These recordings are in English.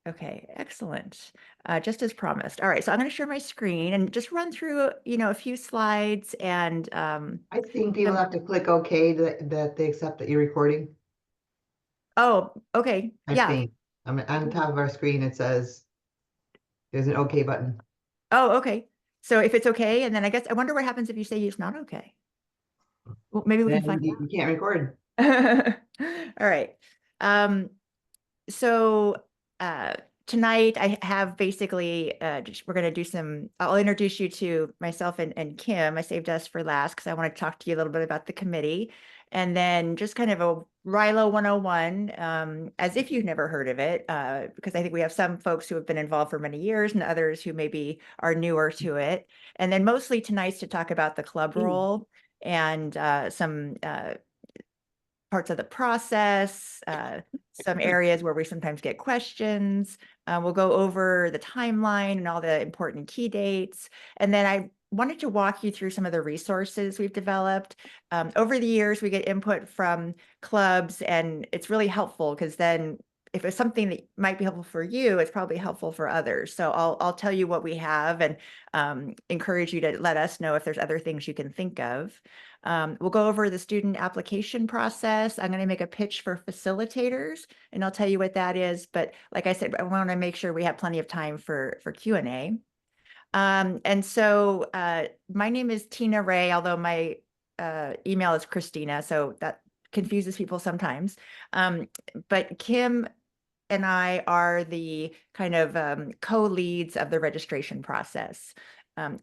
Okay, excellent. Just as promised. All right, so I'm going to share my screen and just run through, a few slides and I think people some. have to click OK that they accept that you're recording. Oh, okay, I yeah. think. I mean, on top of our screen, it says there's an OK button. Oh, okay. So if it's okay, and then I guess I wonder what happens if you say it's not okay. Well, maybe we can Then find you can't record. out. All right. Um, so uh, tonight I have basically we're going to do some. I'll introduce you to myself and Kim. I saved us for last because I want to talk to you a little bit about the committee, and then just kind of a Ryla 101, as if you've never heard of it, because I think we have some folks who have been involved for many years and others who maybe are newer to it. And then mostly tonight's to talk about the club role and some parts of the process, some areas where we sometimes get questions. We'll go over the timeline and all the important key dates. And then I wanted to walk you through some of the resources we've developed. Over the years, we get input from clubs, and it's really helpful because then if it's something that might be helpful for you, it's probably helpful for others. So I'll tell you what we have and encourage you to let us know if there's other things you can think of. We'll go over the student application process. I'm going to make a pitch for facilitators, and I'll tell you what that is. But like I said, I want to make sure we have plenty of time for Q&A. And so my name is Tina Ray, although my email is Christina, so that confuses people sometimes. But Kim and I are the kind of co-leads of the registration process.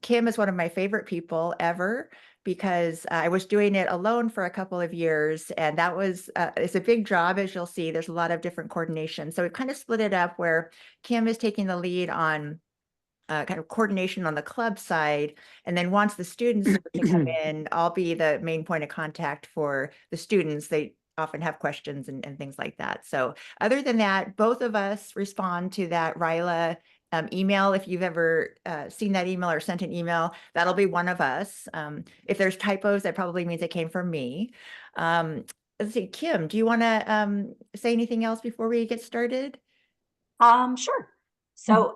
Kim is one of my favorite people ever because I was doing it alone for a couple of years, and that was it's a big job, as you'll see. There's a lot of different coordination, so we've kind of split it up where Kim is taking the lead on kind of coordination on the club side. And then once the students start to come in, I'll be the main point of contact for the students. They often have questions and things like that. So other than that, both of us respond to that Ryla email. If you've ever seen that email or sent an email, that'll be one of us. If there's typos, that probably means it came from me. Let's see, Kim, do you want to say anything else before we get started? Sure. So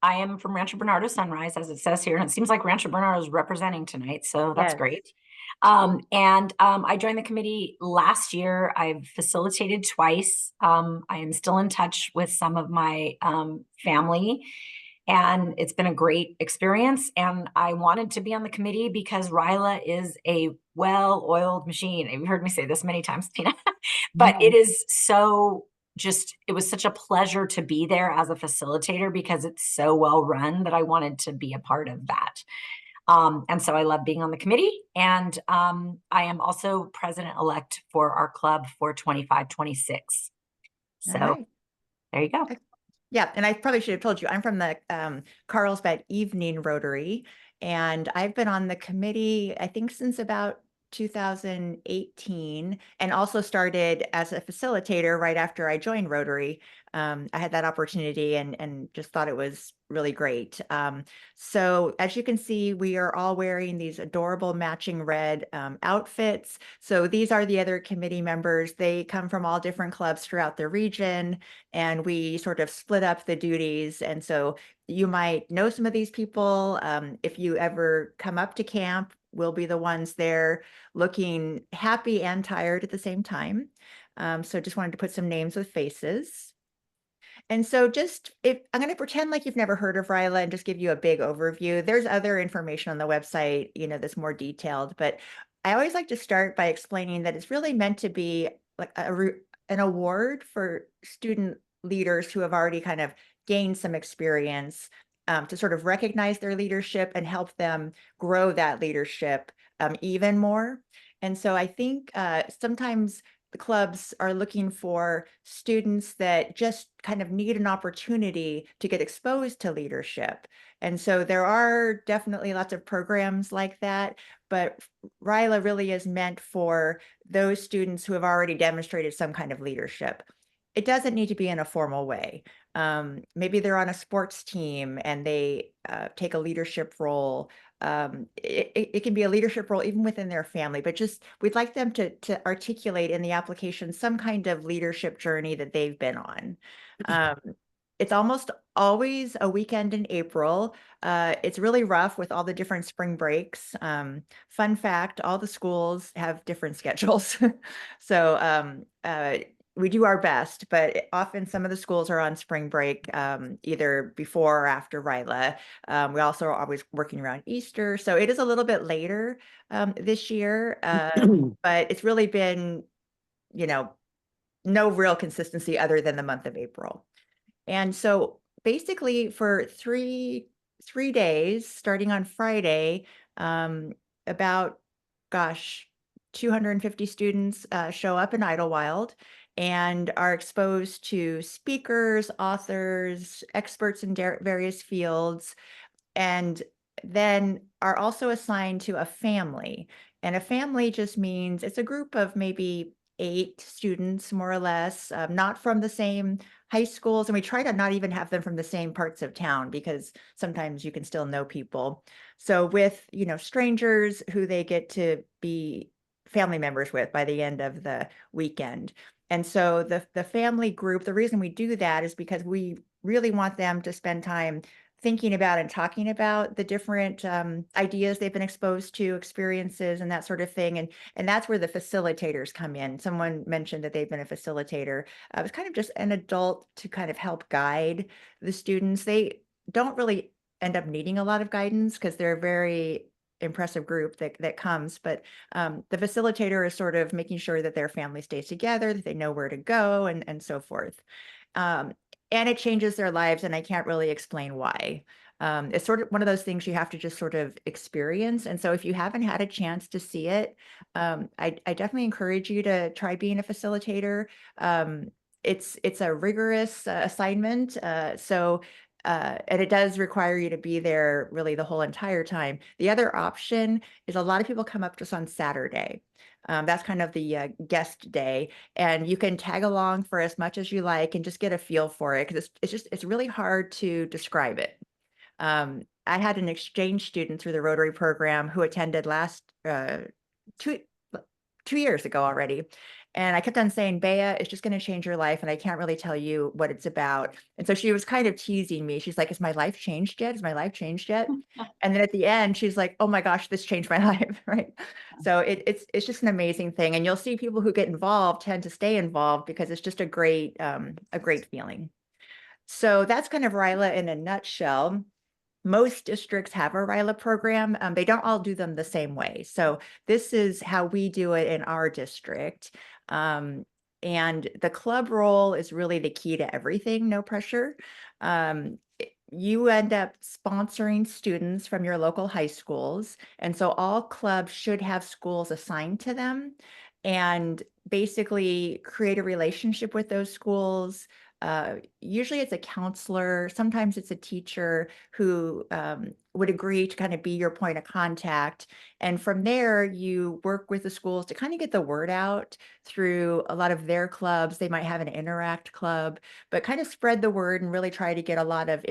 I am from Rancho Bernardo Sunrise, as it says here, and it seems like Rancho Bernardo is representing tonight, so that's Yes. great. I joined the committee last year. I've facilitated twice. I am still in touch with some of my family, and it's been a great experience. And I wanted to be on the committee because Ryla is a well-oiled machine. You've heard me say this many times, Tina, but it is so just, it was such a pleasure to be there as a facilitator because it's so well run that I wanted to be a part of that. And so I love being on the committee. And I am also president-elect for our club for 25-26. All So right. there you go. Yeah, and I probably should have told you, I'm from the Carlsbad Evening Rotary, and I've been on the committee, I think, since about 2018, and also started as a facilitator right after I joined Rotary. I had that opportunity and just thought it was really great. So as you can see, we are all wearing these adorable matching red outfits. So these are the other committee members. They come from all different clubs throughout the region, and we sort of split up the duties. And so you might know some of these people. If you ever come up to camp, we'll be the ones there looking happy and tired at the same time. So just wanted to put some names with faces. And so just if I'm going to pretend like you've never heard of Ryla and just give you a big overview. There's other information on the website, that's more detailed, but I always like to start by explaining that it's really meant to be like an award for student leaders who have already kind of gained some experience, to sort of recognize their leadership and help them grow that leadership even more. And so I think sometimes the clubs are looking for students that just kind of need an opportunity to get exposed to leadership. And so there are definitely lots of programs like that, but Ryla really is meant for those students who have already demonstrated some kind of leadership. It doesn't need to be in a formal way. Maybe they're on a sports team and they take a leadership role. It can be a leadership role even within their family, but just we'd like them to articulate in the application some kind of leadership journey that they've been on. Um, It's almost always a weekend in April. It's really rough with all the different spring breaks. Fun fact, all the schools have different schedules. So we do our best, but often some of the schools are on spring break, either before or after Ryla. We also are always working around Easter. So it is a little bit later this year, but it's really been, you know, no real consistency other than the month of April. And so basically for three days, starting on Friday, about, gosh, 250 students show up in Idlewild and are exposed to speakers, authors, experts in various fields, and then are also assigned to a family. And a family just means it's a group of maybe 8 students, more or less, not from the same high schools. And we try to not even have them from the same parts of town because sometimes you can still know people. So with, strangers who they get to be family members with by the end of the weekend. And so the family group, the reason we do that is because we really want them to spend time thinking about and talking about the different ideas they've been exposed to, experiences, and that sort of thing. And that's where the facilitators come in. Someone mentioned that they've been a facilitator. It's kind of just an adult to kind of help guide the students. They don't really end up needing a lot of guidance because they're a very impressive group that comes, but the facilitator is sort of making sure that their family stays together, that they know where to go, and so forth. Um, and it changes their lives, and I can't really explain why. It's sort of one of those things you have to just sort of experience. And so if you haven't had a chance to see it, I definitely encourage you to try being a facilitator. It's a rigorous assignment. And it does require you to be there really the whole entire time. The other option is a lot of people come up just on Saturday. That's kind of the guest day, and you can tag along for as much as you like and just get a feel for it because it's really hard to describe it. I had an exchange student through the Rotary program who attended last two 2 years ago already. And I kept on saying, Bea, it's just going to change your life. And I can't really tell you what it's about. And so she was kind of teasing me. She's like, has my life changed yet? Has my life changed yet? And then at the end, she's like, oh my gosh, this changed my life. Right. So it's just an amazing thing. And you'll see people who get involved tend to stay involved because it's just a great feeling. So that's kind of Ryla in a nutshell. Most districts have a Ryla program. They don't all do them the same way. So this is how we do it in our district. And the club role is really the key to everything, no pressure. You end up sponsoring students from your local high schools. And so all clubs should have schools assigned to them and basically create a relationship with those schools. Usually it's a counselor, sometimes it's a teacher who would agree to kind of be your point of contact. And from there, you work with the schools to kind of get the word out through a lot of their clubs. They might have an Interact club, but kind of spread the word and really try to get a lot of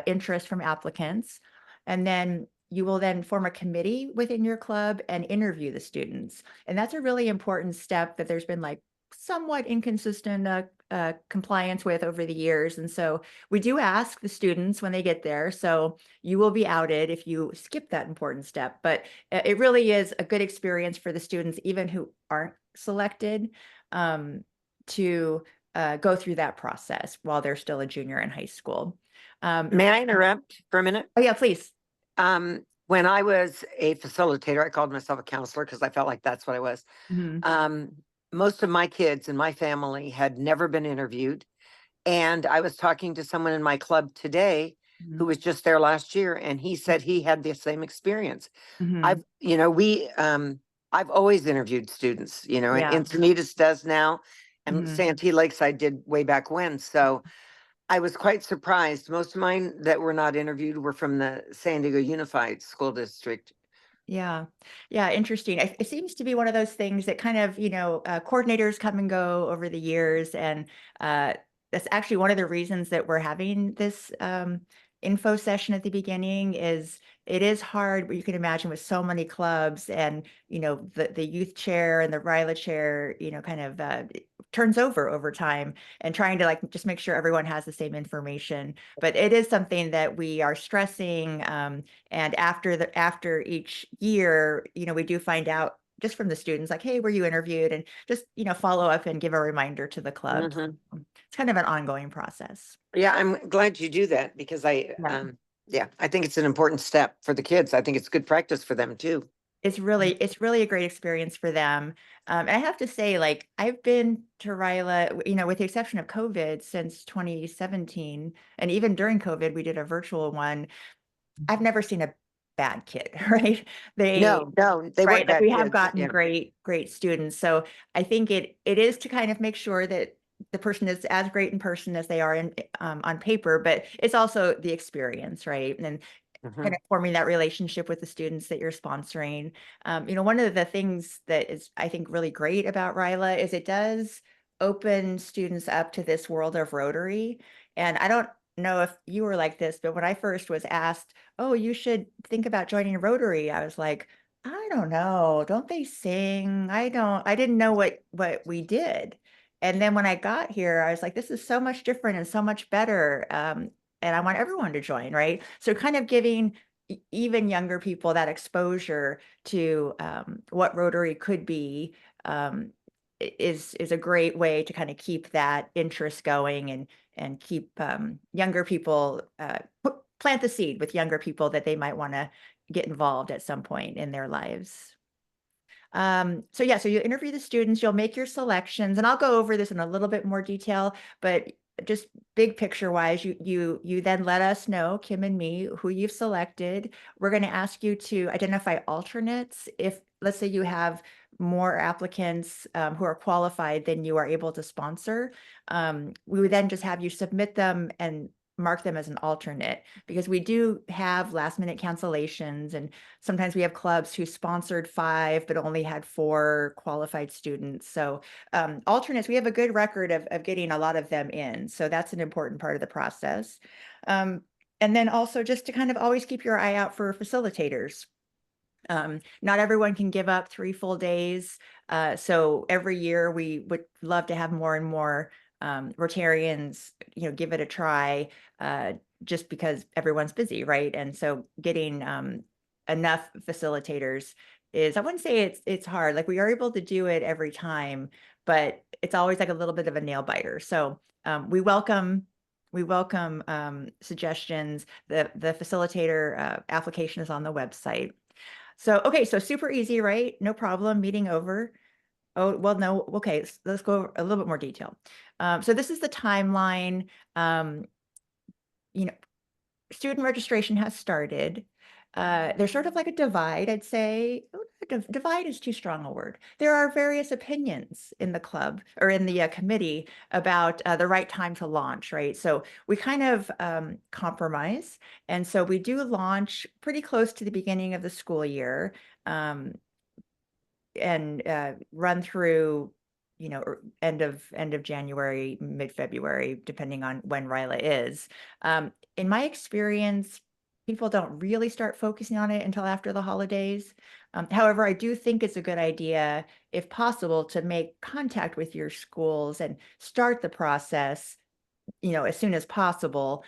interest from applicants. And then you will then form a committee within your club and interview the students. And that's a really important step that there's been like somewhat inconsistent compliance with over the years. And so we do ask the students when they get there. So you will be outed if you skip that important step. But it really is a good experience for the students, even who aren't selected, to go through that process while they're still a junior in high school. May I interrupt for a minute? Oh, yeah, please. When I was a facilitator, I called myself a counselor because I felt like that's what I was. Mhm. Most of my kids in my family had never been interviewed. And I was talking to someone in my club today who Mhm. was just there last year, and he said he had the same experience. Mhm. I've always interviewed students, and Yeah. Encinitas does now, and Mhm. Santee Lakeside did way back when. So I was quite surprised. Most of mine that were not interviewed were from the San Diego Unified School District. Yeah. Yeah. Interesting. It seems to be one of those things that kind of, coordinators come and go over the years. And that's actually one of the reasons that we're having this info session at the beginning it is hard, but you can imagine with so many clubs and, the youth chair and the Ryla chair, kind of turns over time, and trying to like just make sure everyone has the same information. But it is something that we are stressing. And after each year, we do find out just from the students like, hey, were you interviewed? And just, follow up and give a reminder to the club. Mhm. It's kind of an ongoing process. Yeah, I'm glad you do that because Yeah. yeah, I think it's an important step for the kids. I think it's good practice for them too. It's really a great experience for them. And I have to say, like, I've been to Ryla, with the exception of COVID since 2017, and even during COVID, we did a virtual one. I've never seen a bad kid, right? No, they weren't Right, like bad we have kids. gotten Yeah. great students. So I think it is to kind of make sure that the person is as great in person as they are on paper, but it's also the experience, right? And kind Mhm. of forming that relationship with the students that you're sponsoring. One of the things that is, I think, really great about Ryla is it does open students up to this world of Rotary. And I don't know if you were like this, but when I first was asked, oh, you should think about joining Rotary, I was like, I don't know. Don't they sing? I didn't know what we did. And then when I got here, I was like, this is so much different and so much better. And I want everyone to join, right? So kind of giving even younger people that exposure to what Rotary could be um, is a great way to kind of keep that interest going and keep younger people plant the seed with younger people that they might want to get involved at some point in their lives. So yeah, so you interview the students, you'll make your selections, and I'll go over this in a little bit more detail, but just big picture wise, you then let us know, Kim and me, who you've selected. We're going to ask you to identify alternates. If let's say you have more applicants who are qualified than you are able to sponsor, we would then just have you submit them and mark them as an alternate, because we do have last minute cancellations, and sometimes we have clubs who sponsored 5 but only had 4 qualified students. So alternates, we have a good record of getting a lot of them in. So that's an important part of the process. And then also just to kind of always keep your eye out for facilitators. Not everyone can give up 3 full days. So every year we would love to have more and more Rotarians, give it a try, just because everyone's busy, right? And so getting enough facilitators is, I wouldn't say it's hard. Like we are able to do it every time, but it's always like a little bit of a nail biter. So we welcome suggestions. The facilitator application is on the website. So, okay, so super easy, right? No problem, meeting over. Oh, well, no, okay, let's go a little bit more detail. So this is the timeline. You know, Student registration has started. There's sort of like a divide, I'd say. Oh, divide is too strong a word. There are various opinions in the club or in the committee about the right time to launch, right? So we kind of compromise. And so we do launch pretty close to the beginning of the school year. And run through, end of January, mid-February, depending on when Ryla is. In my experience, people don't really start focusing on it until after the holidays. However, I do think it's a good idea, if possible, to make contact with your schools and start the process as soon as possible.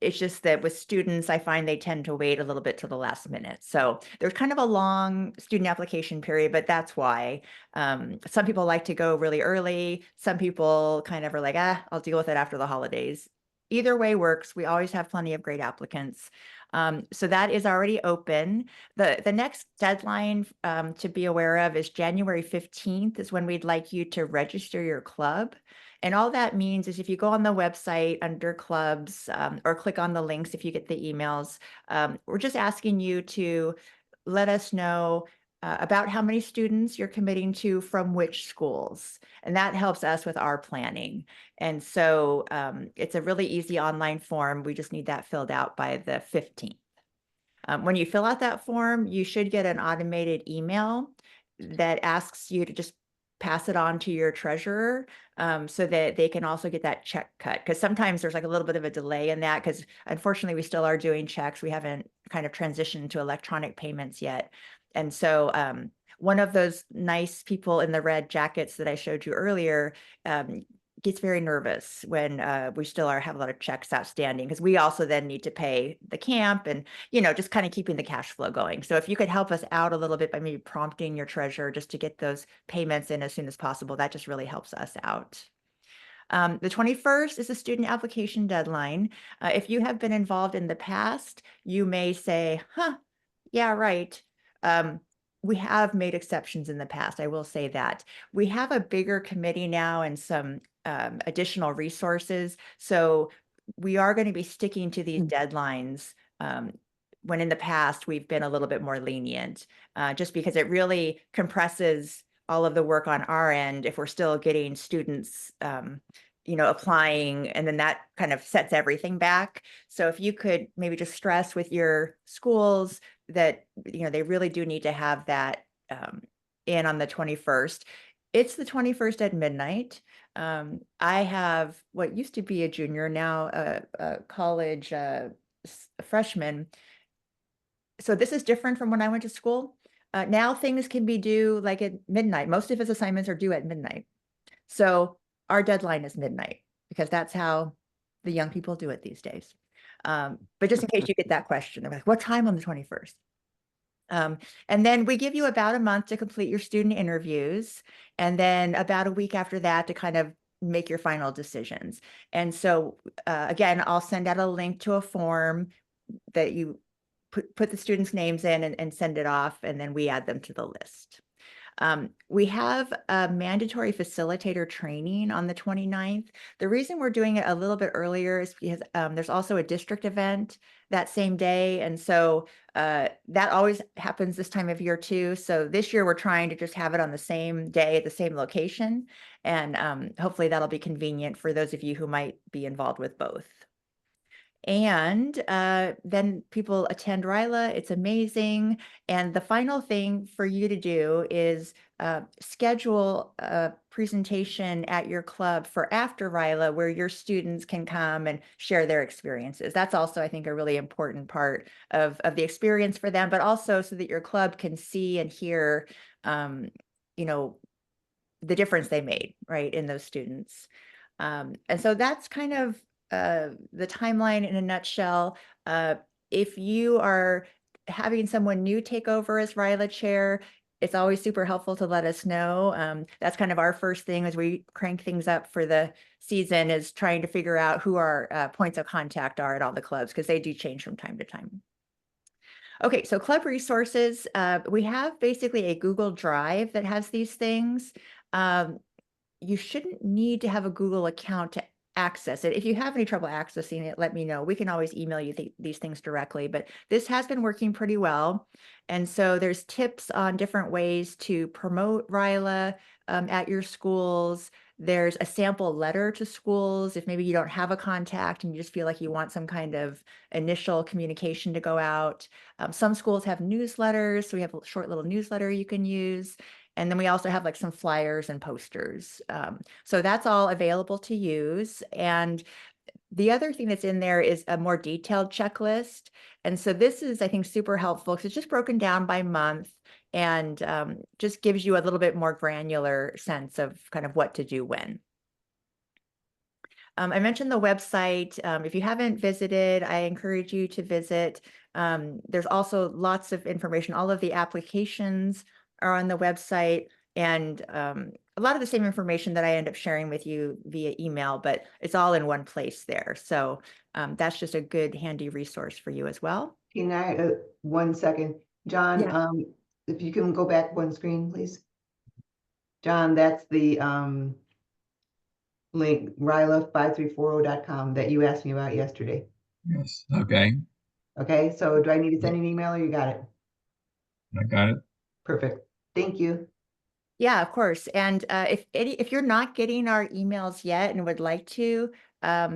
It's just that with students, I find they tend to wait a little bit to the last minute. So there's kind of a long student application period, but that's why some people like to go really early. Some people kind of are like, I'll deal with it after the holidays. Either way works. We always have plenty of great applicants. So that is already open. The next deadline to be aware of is January 15th is when we'd like you to register your club. And all that means is if you go on the website under clubs or click on the links if you get the emails, we're just asking you to let us know about how many students you're committing to from which schools. And that helps us with our planning. And so it's a really easy online form. We just need that filled out by the 15th. When you fill out that form, you should get an automated email that asks you to just pass it on to your treasurer so that they can also get that check cut. Because sometimes there's like a little bit of a delay in that because unfortunately we still are doing checks. We haven't kind of transitioned to electronic payments yet. And so one of those nice people in the red jackets that I showed you earlier gets very nervous when we still have a lot of checks outstanding because we also then need to pay the camp and, just kind of keeping the cash flow going. So if you could help us out a little bit by maybe prompting your treasurer just to get those payments in as soon as possible, that just really helps us out. The 21st is the student application deadline. If you have been involved in the past, you may say, yeah, right. We have made exceptions in the past. I will say that. We have a bigger committee now and some additional resources. So we are going to be sticking to these deadlines when in the past we've been a little bit more lenient, just because it really compresses all of the work on our end if we're still getting students applying, and then that kind of sets everything back. So if you could maybe just stress with your schools that, they really do need to have that in on the 21st. It's the 21st at midnight. I have what used to be a junior, now a college freshman. So this is different from when I went to school. Now things can be due like at midnight. Most of his assignments are due at midnight. So our deadline is midnight because that's how the young people do it these days. But just in case you get that question, they're like, what time on the 21st? And then we give you about a month to complete your student interviews, and then about a week after that to kind of make your final decisions. And so again, I'll send out a link to a form that you put the students' names in and send it off, and then we add them to the list. We have a mandatory facilitator training on the 29th. The reason we're doing it a little bit earlier is because there's also a district event that same day. And so that always happens this time of year too. So this year we're trying to just have it on the same day at the same location. And hopefully that'll be convenient for those of you who might be involved with both. And then people attend Ryla. It's amazing. And the final thing for you to do is schedule a presentation at your club for after Ryla where your students can come and share their experiences. That's also, I think, a really important part of the experience for them, but also so that your club can see and hear, the difference they made, right, in those students. And so that's kind of the timeline in a nutshell. If you are having someone new take over as Ryla chair, it's always super helpful to let us know. That's kind of our first thing as we crank things up for the season, is trying to figure out who our points of contact are at all the clubs, because they do change from time to time. Okay, so club resources, we have basically a Google Drive that has these things. You shouldn't need to have a Google account to access it. If you have any trouble accessing it, let me know. We can always email you these things directly, but this has been working pretty well. And so there's tips on different ways to promote Ryla at your schools. There's a sample letter to schools if maybe you don't have a contact and you just feel like you want some kind of initial communication to go out. Some schools have newsletters, so we have a short little newsletter you can use. And then we also have like some flyers and posters. So that's all available to use. And the other thing that's in there is a more detailed checklist. And so this is, I think, super helpful because it's just broken down by month and just gives you a little bit more granular sense of kind of what to do when. I mentioned the website. If you haven't visited, I encourage you to visit. There's also lots of information. All of the applications are on the website, and a lot of the same information that I end up sharing with you via email, but it's all in one place there. So that's just a good handy resource for you as well. Can I, 1 second, John, Yeah. if you can go back one screen, please. John, that's the link, Ryla5340.com that you asked me about yesterday. Yes, okay, Okay, so do I need to send an email or you got it? I got it. Perfect. Thank you. Yeah, of course. And if you're not getting our emails yet and would like to,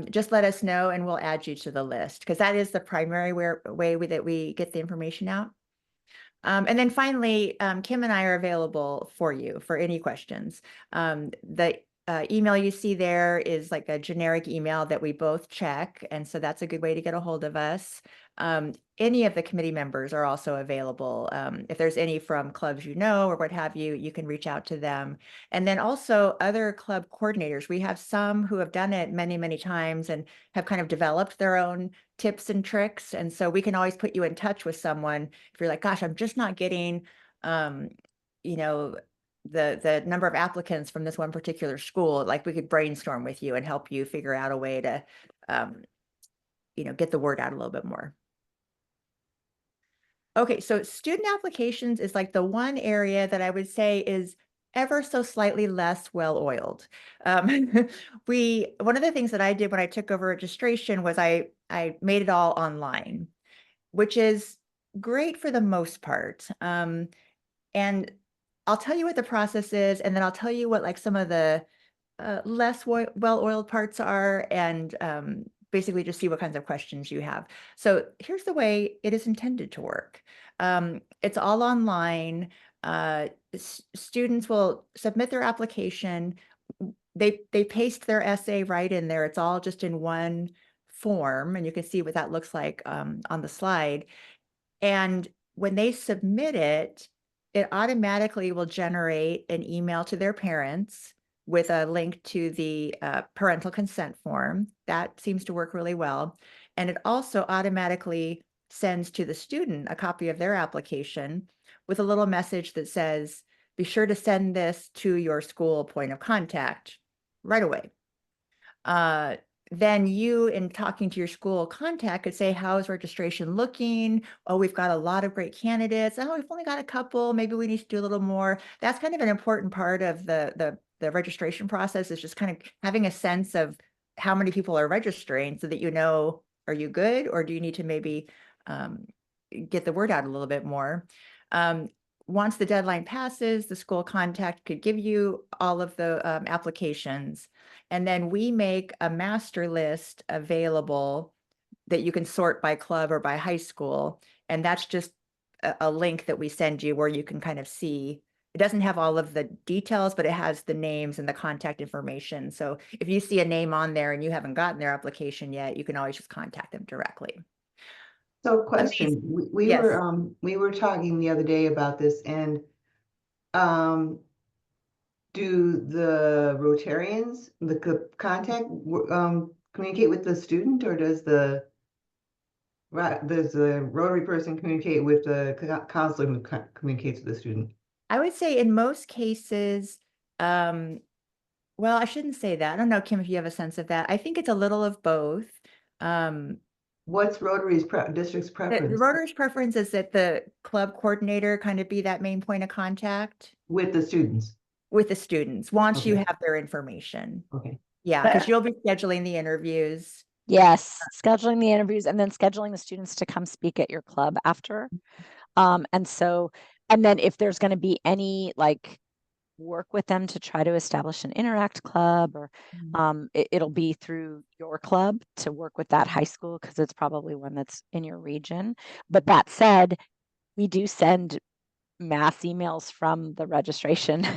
just let us know and we'll add you to the list, because that is the primary way that we get the information out. And then finally, Kim and I are available for you for any questions. The email you see there is like a generic email that we both check. And so that's a good way to get a hold of us. Any of the committee members are also available. If there's any from clubs you know or what have you, you can reach out to them. And then also other club coordinators. We have some who have done it many, many times and have kind of developed their own tips and tricks. And so we can always put you in touch with someone if you're like, gosh, I'm just not getting, you know, the number of applicants from this one particular school. Like we could brainstorm with you and help you figure out a way to, get the word out a little bit more. Okay, so student applications is like the one area that I would say is ever so slightly less well-oiled. One of the things that I did when I took over registration was I made it all online, which is great for the most part. And I'll tell you what the process is, and then I'll tell you what like some of the less well-oiled parts are, and basically just see what kinds of questions you have. So here's the way it is intended to work. It's all online. Students will submit their application. They paste their essay right in there. It's all just in one form, and you can see what that looks like on the slide. And when they submit it, it automatically will generate an email to their parents with a link to the parental consent form. That seems to work really well. And it also automatically sends to the student a copy of their application with a little message that says, be sure to send this to your school point of contact right away. Then you, in talking to your school contact, could say, how is registration looking? Oh, we've got a lot of great candidates. Oh, we've only got a couple. Maybe we need to do a little more. That's kind of an important part of the registration process, is just kind of having a sense of how many people are registering so that you know, are you good, or do you need to maybe get the word out a little bit more? Once the deadline passes, the school contact could give you all of the applications. And then we make a master list available that you can sort by club or by high school. And that's just a link that we send you where you can kind of see. It doesn't have all of the details, but it has the names and the contact information. So if you see a name on there and you haven't gotten their application yet, you can always just contact them directly. So question, Yes. we were talking the other day about this, and do the Rotarians, the contact, communicate with the student, or does the Rotary person communicate with the counselor who communicates with the student? I would say in most cases, well, I shouldn't say that. I don't know, Kim, if you have a sense of that. I think it's a little of both. What's Rotary's district's The preference Rotary's preference is that the club coordinator kind of be that main point of contact with the students? with the students, once you Okay. have their information. Okay. Yeah, because you'll be scheduling the interviews. Yes, scheduling the interviews and then scheduling the students to come speak at your club after. And then if there's going to be any like work with them to try to establish an interact club, or it'll be through your club to work with that high school, because it's probably one that's in your region. But that said, we do send mass emails from the registration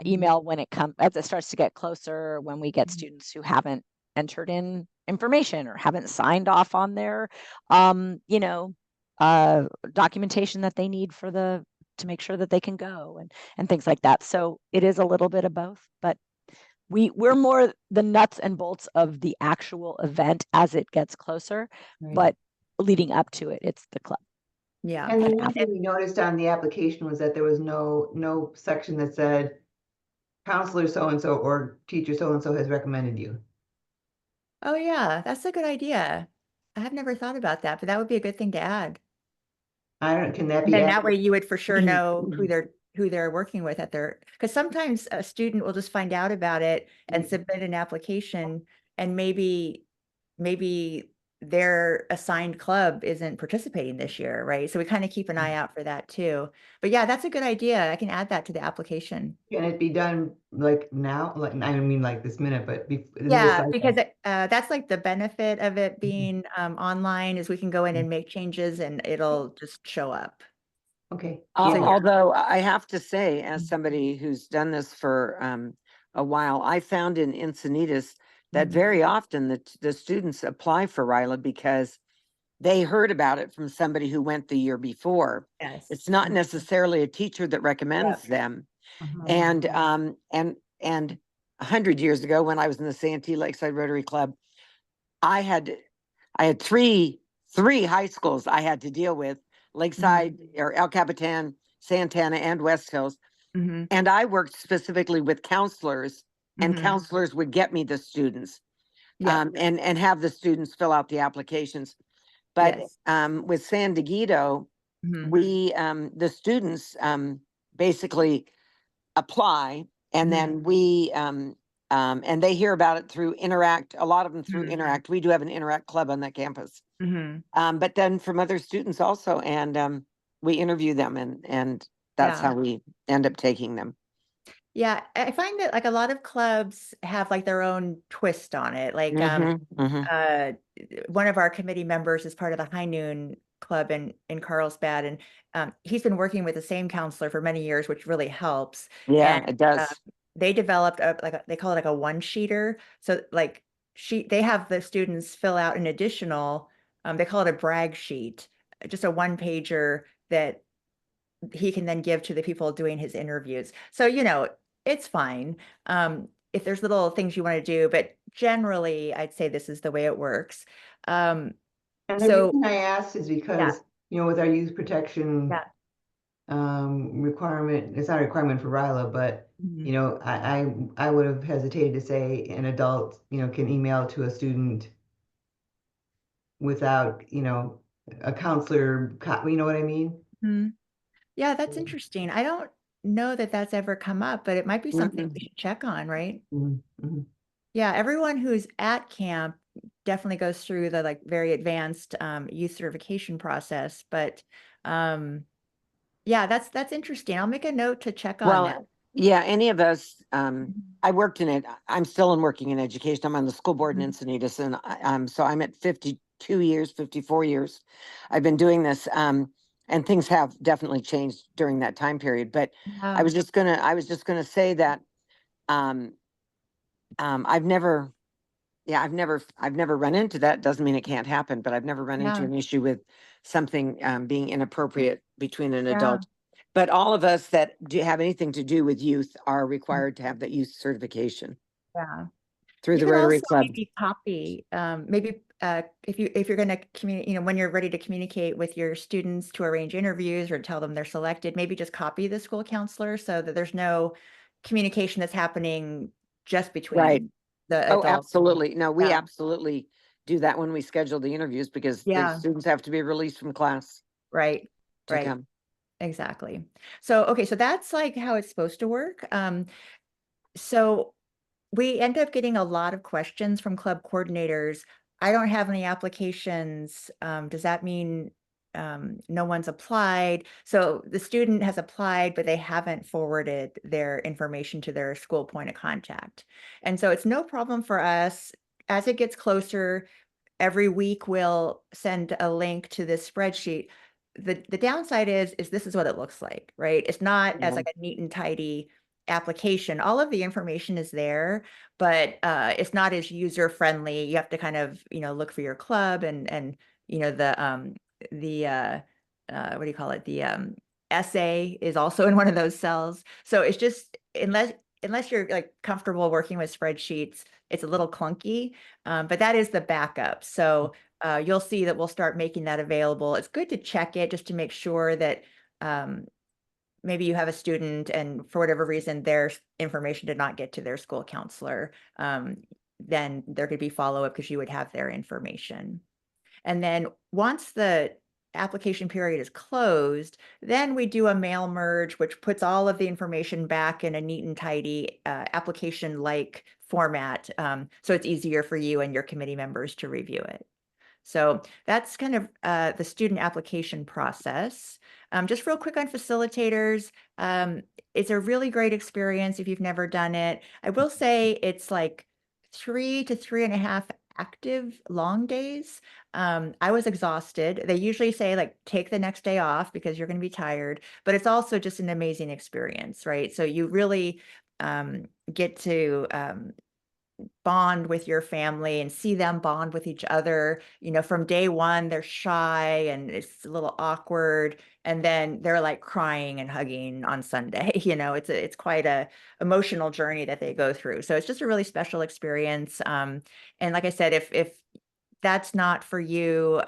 email when it comes, as it starts to get closer, when we get students who haven't entered in information or haven't signed off on their documentation that they need to make sure that they can go, and things like that. So it is a little bit of both, but we're more the nuts and bolts of the actual event as it gets closer. Right. But leading up to it, it's the club. Yeah. And the one thing we noticed on the application was that there was no section that said counselor so-and-so or teacher so-and-so has recommended you. Oh, yeah, that's a good idea. I have never thought about that, but that would be a good thing to add. Can that And be then added? that way you would for sure know who they're working with at their, because sometimes a student will just find out about it and submit an application, and maybe their assigned club isn't participating this year, right? So we kind of keep an eye out for that too. But yeah, that's a good idea. I can add that to the application. Can it be done like now? Like, I don't mean like this minute, but in this Yeah, cycle? because that's like the benefit of it being online, is we can go in and make changes and it'll just show up. Okay. So, yeah. Although I have to say, as somebody who's done this for a while, I found in Encinitas that Mhm. very often the students apply for Ryla because they heard about it from somebody who went the year before. Yes. It's not Mhm. necessarily a teacher that recommends them. And 100 years ago, when I was in the Santee Lakeside Rotary Club, I had three high schools I had to deal with: Lakeside or El Capitan, Santana, and West Hills. Mhm. And I worked specifically with counselors, and Mhm. counselors would get me the students, Yeah. and have the students fill out the applications. But Yes. with San Diego, Mhm. we the students basically apply, and Mhm. then we and they hear about it through Interact. A lot of them through Mhm. Interact. We do have an Interact club on that campus. Mhm. But then from other students also, and we interview them, and that's Yeah. how we end up taking them. Yeah, I find that like a lot of clubs have like their own twist on it. Like one of our committee members is part of the High Noon Club in Carlsbad, and he's been working with the same counselor for many years, which really helps. Yeah, And it does. they developed they call it like a one-sheeter. So like they have the students fill out an additional, they call it a brag sheet, just a one-pager that he can then give to the people doing his interviews. So, it's fine. If there's little things you want to do, but generally I'd say this is the way it works. And the So reason I asked is yeah, because, with our youth protection yeah. requirement, it's not a requirement for Ryla, but Mhm. I would have hesitated to say an adult, can email to a student without, a counselor, you know what I mean? Mhm. Yeah, that's interesting. I don't know that that's ever come up, but it might be something we should check on, right? Mhm, mhm. Yeah, everyone who's at camp definitely goes through the like very advanced youth certification process, but yeah, that's interesting. I'll make a note to check on that. Well, yeah, any of us, Mhm. I worked in it. I'm still working in education. I'm on the school board in Mhm. Encinitas, and so I'm at 52 years, 54 years. I've been doing this, and things have definitely changed during that time period. But I Yeah. was just gonna say that, um, I've never, yeah, I've never run into that. Doesn't mean it can't happen, but I've never run into Yeah. an issue with something being inappropriate between an Yeah. adult. But all of us that do have anything to do with youth are Mhm. required to have that youth certification Yeah. through You the can Rotary also Club. maybe copy, maybe if you're going to communicate, when you're ready to communicate with your students to arrange interviews or tell them they're selected, maybe just copy the school counselor so that there's no communication that's happening just Right. between the Oh, adult. absolutely. No, we Yeah. absolutely do that when we schedule the interviews, because the Yeah. students have to be released from class Right. to Right. come. Exactly. So, okay, so that's like how it's supposed to work. So we end up getting a lot of questions from club coordinators. I don't have any applications. Does that mean no one's applied? So the student has applied, but they haven't forwarded their information to their school point of contact. And so it's no problem for us. As it gets closer, every week we'll send a link to this spreadsheet. The downside is this is what it looks like, right? It's not as Yeah. like a neat and tidy application. All of the information is there, but it's not as user friendly. You have to kind of, look for your club and the what do you call it? The essay is also in one of those cells. So it's just unless you're like comfortable working with spreadsheets, it's a little clunky. But that is the backup. So you'll see that we'll start making that available. It's good to check it just to make sure that um, maybe you have a student and for whatever reason their information did not get to their school counselor. Then there could be follow-up because you would have their information. And then once the application period is closed, then we do a mail merge, which puts all of the information back in a neat and tidy application-like format. So it's easier for you and your committee members to review it. So that's kind of the student application process. Just real quick on facilitators, it's a really great experience if you've never done it. I will say it's like 3 to 3.5 active long days. I was exhausted. They usually say like take the next day off because you're going to be tired, but it's also just an amazing experience, right? So you really get to bond with your family and see them bond with each other. You know, from day one, they're shy and it's a little awkward. And then they're like crying and hugging on Sunday. You know, it's quite a emotional journey that they go through. So it's just a really special experience. And like I said, if that's not for you,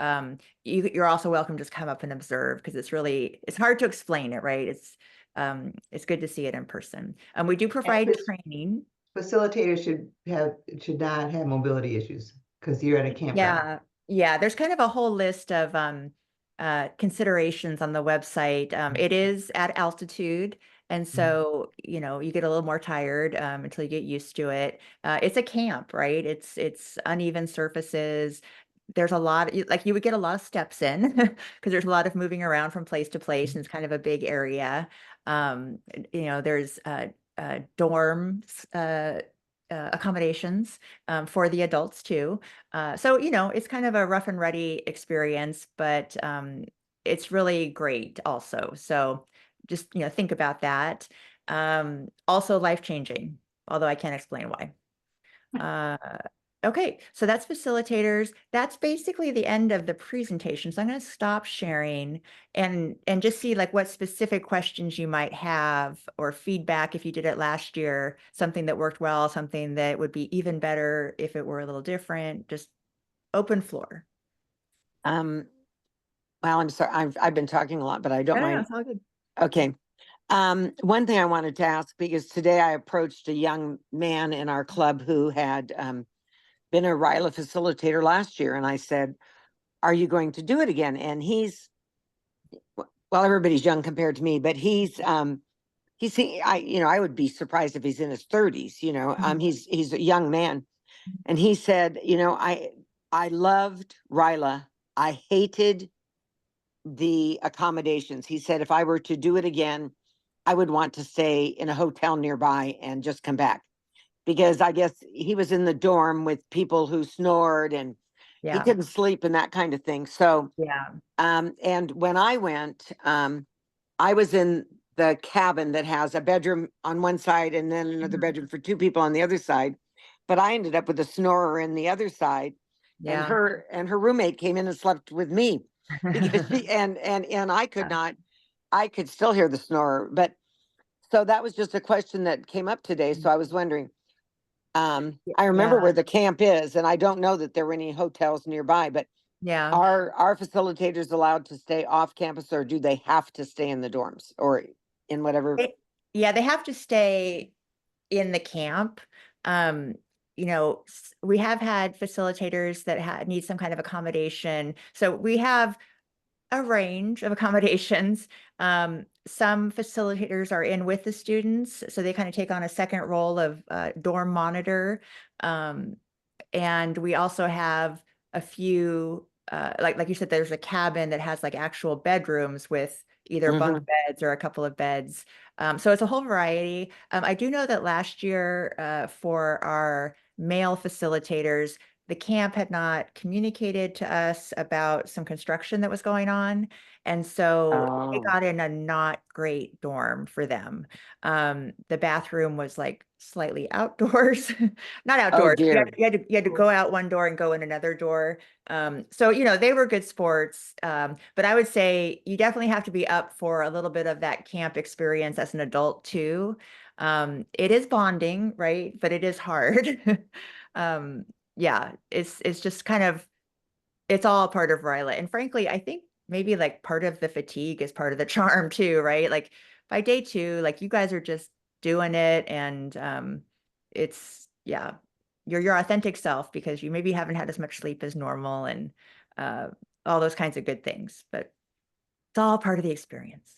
you're also welcome to just come up and observe because it's hard to explain it, right? It's good to see it in person. We do provide this- training. Facilitators should not have mobility issues because you're at a campground. Yeah. There's kind of a whole list of considerations on the website. It is at altitude, and so you know you get a little more tired until you get used to it. It's a camp, right? It's uneven surfaces. There's a lot, like you would get a lot of steps in because there's a lot of moving around from place to place, and it's kind of a big area. You know, there's dorms. Accommodations for the adults too. So, you know, it's kind of a rough and ready experience, but it's really great also. So just, you know, think about that. Also life-changing, although I can't explain why. Okay, so that's facilitators. That's basically the end of the presentation. So I'm going to stop sharing and just see like what specific questions you might have or feedback if you did it last year, something that worked well, something that would be even better if it were a little different. Just open floor. Well, I'm sorry, I've been talking a lot, but I don't No, mind. it's all good. Okay. One thing I wanted to ask, because today I approached a young man in our club who had been a Ryla facilitator last year, and I said, "Are you going to do it again?" And well, everybody's young compared to me, but I would be surprised if he's in his 30s. You know, he's a young man, and he said, I loved Ryla. I hated the accommodations. He said, if I were to do it again, I would want to stay in a hotel nearby and just come back, because I guess he was in the dorm with people who snored and he Yeah, couldn't sleep and that kind of thing. So, yeah. and when I went, I was in the cabin that has a bedroom on one side and then another bedroom for two people on the other side. But I ended up with a snorer in the other side, and Yeah. her roommate came in and slept with me because she and I could not, I could still hear the snorer. But so that was just a question that came up today. So I was wondering, I remember Yeah, where the camp is, and I don't know that there were any hotels nearby, but yeah. are our facilitators allowed to stay off campus, or do they have to stay in the dorms or in whatever? Yeah, they have to stay in the camp. Um, you know, we have had facilitators that need some kind of accommodation. So we have a range of accommodations. Some facilitators are in with the students, so they kind of take on a second role of dorm monitor. And we also have a few, like you said, there's a cabin that has like actual bedrooms with either bunk beds or a couple of beds. So it's a whole variety. I do know that last year for our male facilitators, the camp had not communicated to us about some construction that was going on. And so they Oh, got in a not great dorm for them. The bathroom was like slightly outdoors, not oh outdoors. dear. You had to go out one door and go in another door. So, you know, they were good sports. But I would say you definitely have to be up for a little bit of that camp experience as an adult too. It is bonding, right? But it is hard. Um, yeah, it's just kind of, it's all part of Ryla. And frankly, I think maybe like part of the fatigue is part of the charm too, right? Like by day two, like you guys are just doing it, and it's, yeah, you're your authentic self because you maybe haven't had as much sleep as normal and uh all those kinds of good things, but it's all part of the experience.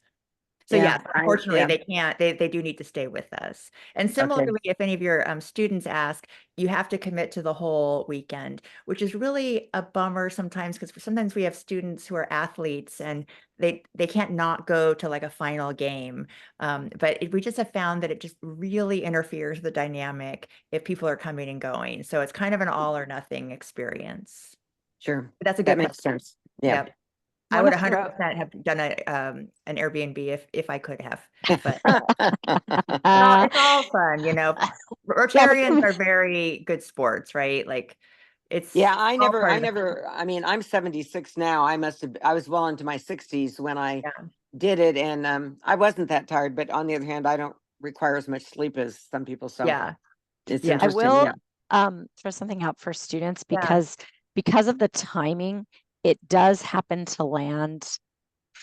So Yeah, yes, unfortunately, yeah. they can't, they do need to stay with us. And Okay. similarly, if any of your students ask, you have to commit to the whole weekend, which is really a bummer sometimes, because sometimes we have students who are athletes and they can't not go to like a final game. We just have found that it just really interferes with the dynamic if people are coming and going. So it's kind of an all or nothing experience. Sure. But that's a That good makes question. sense. Yeah. Yep. I Wanna would throw- 100% have done an Airbnb if I could have, but it's all fun, Rotarians are very good sports, right? Like it's Yeah, all part of I mean, I'm 76 now. I was well into my 60s when I Yeah. did it, and I wasn't that tired, but on the other hand, I don't require as much sleep as some people, so Yeah. it's Yeah. I interesting. will Yeah. throw something out for students Yeah. because of the timing, it does happen to land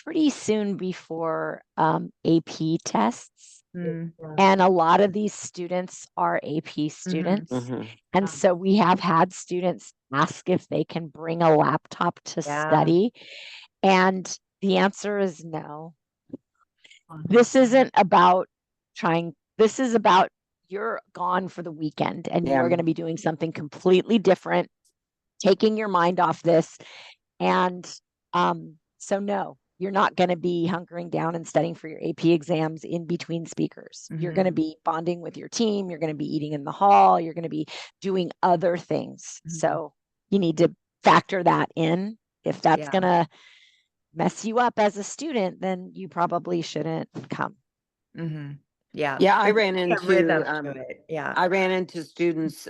pretty soon before AP tests. Mm, And a lot of these students are AP students. Mhm. And so we have had students ask if they can bring a laptop to Yeah. study. And the answer is no. This isn't about this is about you're gone for the weekend and you Yeah. are going to be doing something completely different, taking your mind off this. And so no, you're not going to be hunkering down and studying for your AP exams in between speakers. You're going to be bonding with your team. You're going to be eating in the hall. You're going to be doing other things. Mhm. So you need to factor that in. If that's Yeah. going to mess you up as a student, then you probably shouldn't come. Mhm. Yeah. Yeah, I There's ran definitely a rhythm into to it. Yeah. I ran into students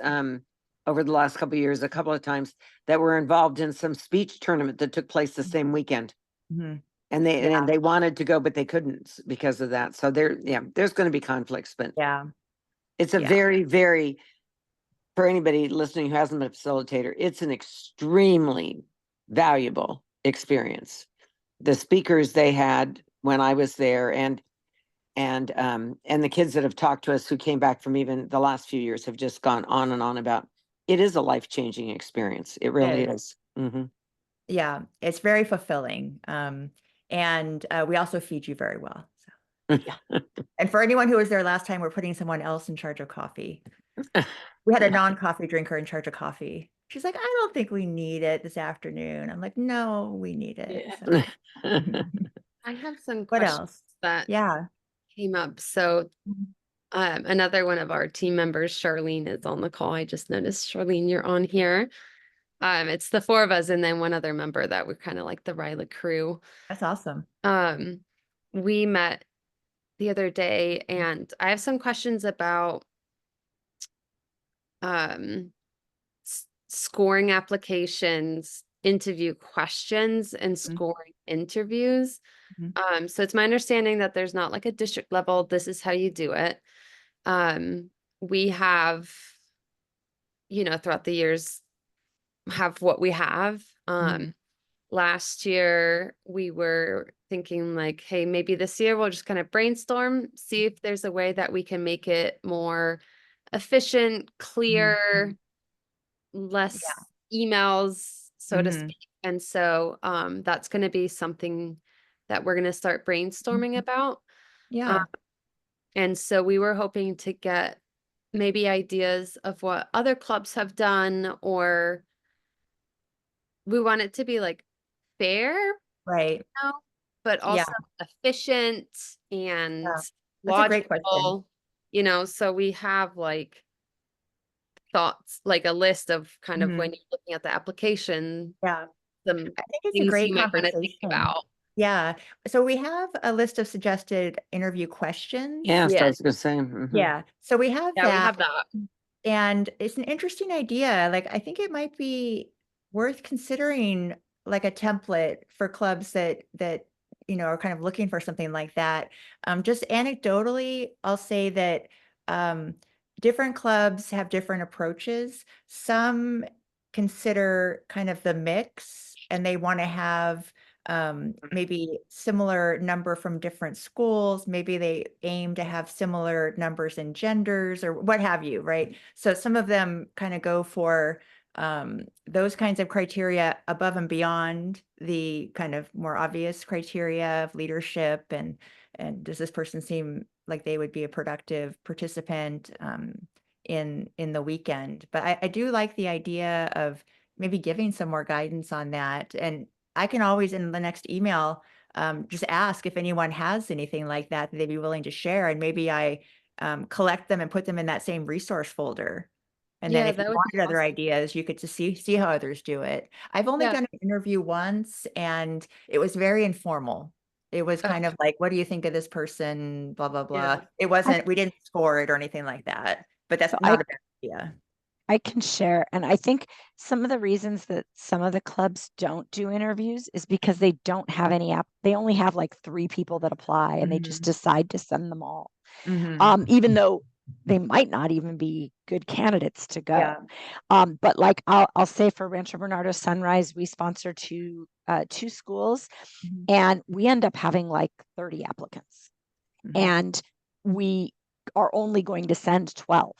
over the last couple of years, a couple of times, that were involved in some speech tournament that took place the same weekend. Mhm. And Yeah. they wanted to go, but they couldn't because of that. So there's going to be conflicts, but Yeah. it's a Yeah. very, very, for anybody listening who hasn't been a facilitator, it's an extremely valuable experience. The speakers they had when I was there, and the kids that have talked to us who came back from even the last few years have just gone on and on about it is a life-changing experience. It really is. Mhm. Yeah. It's very fulfilling. And we also feed you very well. So yeah. And for anyone who was there last time, we're putting someone else in charge of coffee. We had a non-coffee drinker in charge of coffee. She's like, I don't think we need it this afternoon. I'm like, no, we need it. So. I have some What questions else? that Yeah. came up. So another one of our team members, Charlene, is on the call. I just noticed, Charlene, you're on here. It's the four of us and then one other member that we're kind of like the Ryla crew. That's awesome. We met the other day and I have some questions about scoring applications, interview questions, and scoring interviews. So it's my understanding that there's not like a district level, this is how you do it. We have, throughout the years have what we have. Last year we were thinking like, hey, maybe this year we'll just kind of brainstorm, see if there's a way that we can make it more efficient, clear, less emails, so to speak. And so that's going to be something that we're going to start brainstorming about. Yeah. And so we were hoping to get maybe ideas of what other clubs have done, or we want it to be like fair, Right. but Yeah. also efficient and Yeah. That's a great question. logical, so we have like thoughts, like a list of kind of when you're looking at the application, Yeah. some I think it's a things great you might want to think conversation. about. Yeah. So we have a list of suggested interview questions. Yeah, so I Yeah. was gonna say. Mhm. Yeah. So we have Yeah, we that. have that. And it's an interesting idea. Like, I think it might be worth considering like a template for clubs that are kind of looking for something like that. Just anecdotally, I'll say that different clubs have different approaches. Some consider kind of the mix, and they want to have maybe similar number from different schools. Maybe they aim to have similar numbers in genders or what have you, right? So some of them kind of go for those kinds of criteria above and beyond the kind of more obvious criteria of leadership and and does this person seem like they would be a productive participant in the weekend? But I do like the idea of maybe giving some more guidance on that. And I can always, in the next email, just ask if anyone has anything like that they'd be willing to share. And maybe I collect them and put them in that same resource folder. And then Yeah, if you that would be wanted other awesome. ideas, you could just see how others do it. I've only Yeah. done an interview once, and it was very informal. It was kind Okay. of like, what do you think of this person? Blah, blah, blah. Yeah. It wasn't, we didn't score it or anything like that, but that's So not a bad idea. I can share. And I think some of the reasons that some of the clubs don't do interviews is because they don't have any they only have like 3 people that apply and they just Mhm. decide to send them all. Mhm. Even though they might not even be good candidates to go. Yeah. But like I'll say for Rancho Bernardo Sunrise, we sponsor two schools, Mhm. and we end up having like 30 applicants, Mhm. and we are only going to send 12.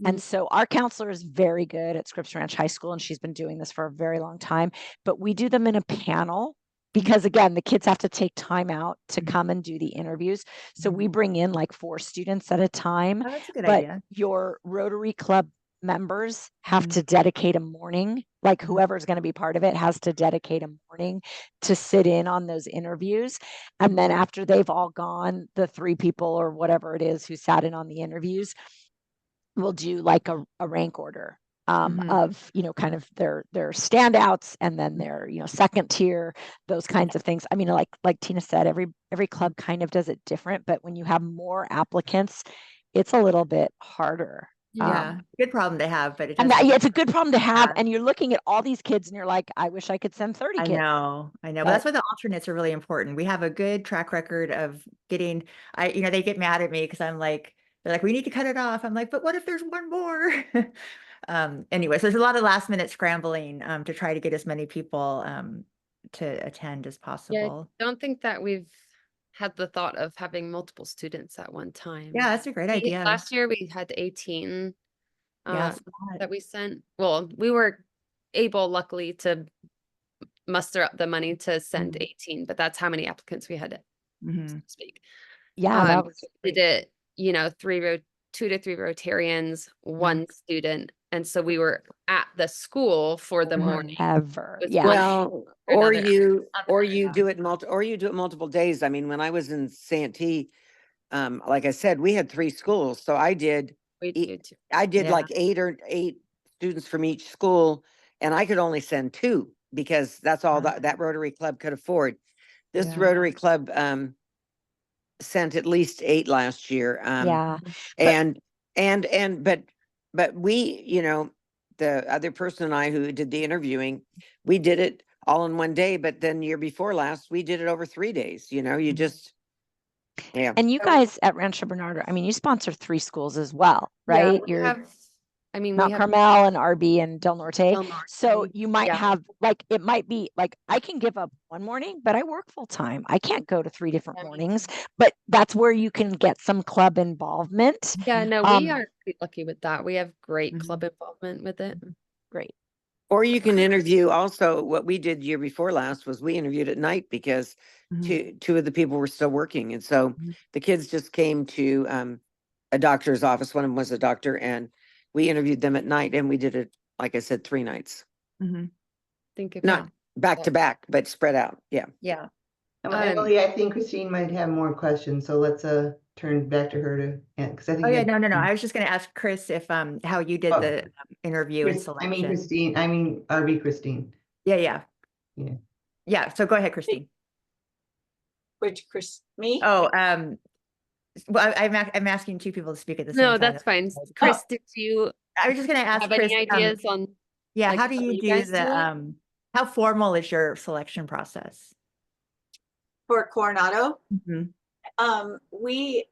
And so our counselor is very good at Scripps Ranch High School, and she's been doing this for a very long time. But we do them in a panel because, again, the kids have to take time out to come and do the interviews. So we bring in like 4 students at a time. Oh, that's a good But idea. your Rotary Club members have Mhm. to dedicate a morning, like Mhm. whoever's going to be part of it has to dedicate a morning to sit in on those interviews. And then after they've all gone, the 3 people or whatever it is who sat in on the interviews, we'll do like a rank order Mhm. of, kind of their standouts, and then their, second tier, those kinds of things. I mean, like Tina said, every club kind of does it different, but when you have more applicants, it's a little bit harder. Yeah. Good problem to have, but it And does make yeah, it it's a good problem to have. hard. And you're looking at all these kids and you're like, I wish I could send 30 I kids. know. But that's why the alternates are really important. We have a good track record of getting, they get mad at me because I'm like, they're like, we need to cut it off. I'm like, but what if there's one more? Anyway, so there's a lot of last minute scrambling to try to get as many people to attend as Yeah, I possible. don't think that we've had the thought of having multiple students at one time. Yeah, that's a great idea. Last year we had 18 Yeah, that we sent. Well, we were able, luckily, to muster up the money to send Mhm. 18, but that's how many applicants we had, so Mhm. to speak. Yeah, that was Did it, 2 to 3 Rotarians, 1 student, and so we were at the school for the morning. forever. Was Yeah. one Well, or or another. you do it multiple days. I mean, when I was in Santee, like I said, we had 3 schools, so I did We do too. like Yeah. 8 students from each school, and I could only send 2 because that's all that Rotary Club could afford. This Yeah. Rotary Club sent at least 8 last year. Yeah. And but we, the other person and I who did the interviewing, we did it all in one day, but then year before last, we did it over 3 days, you Mhm. just, yeah. And you guys at Rancho Bernardo, I mean, you sponsor 3 schools as well, Yeah, right? we You're have, we Mount have Carmel and RB and Del Norte. Del Norte. So you might Yeah. have, like, it might be like, I can give up one morning, but I work full time. I can't go to 3 different Yeah, me mornings, but that's where you can get some club involvement. Yeah, no, we Um, are pretty lucky with that. We have great Mhm. club involvement with it. Great. Or you can interview also, what we did year before last was we interviewed at night because Mhm. 2 of the people were still working. And so Mhm. the kids just came to a doctor's office. One of them was a doctor, and we interviewed them at night, and we did it, like I said, 3 nights. Mhm. Think if Not back to back, but spread out. Yeah. Yeah. Emily, I think Christine might have more questions, so let's turn back to her to, because I think. Oh, you yeah, had- no. I was just gonna ask Chris if how you did Oh. the interview and I mean selection. Christine, RB Christine. Yeah. Yeah. Yeah, so go ahead, Christine. Which me? Oh, well, I'm asking 2 people to speak at the same No, time. that's fine. Chris, did you I was just gonna ask have Chris, any ideas on yeah, like how do how you you do guys do it? the how formal is your selection process? For Coronado, Mhm. we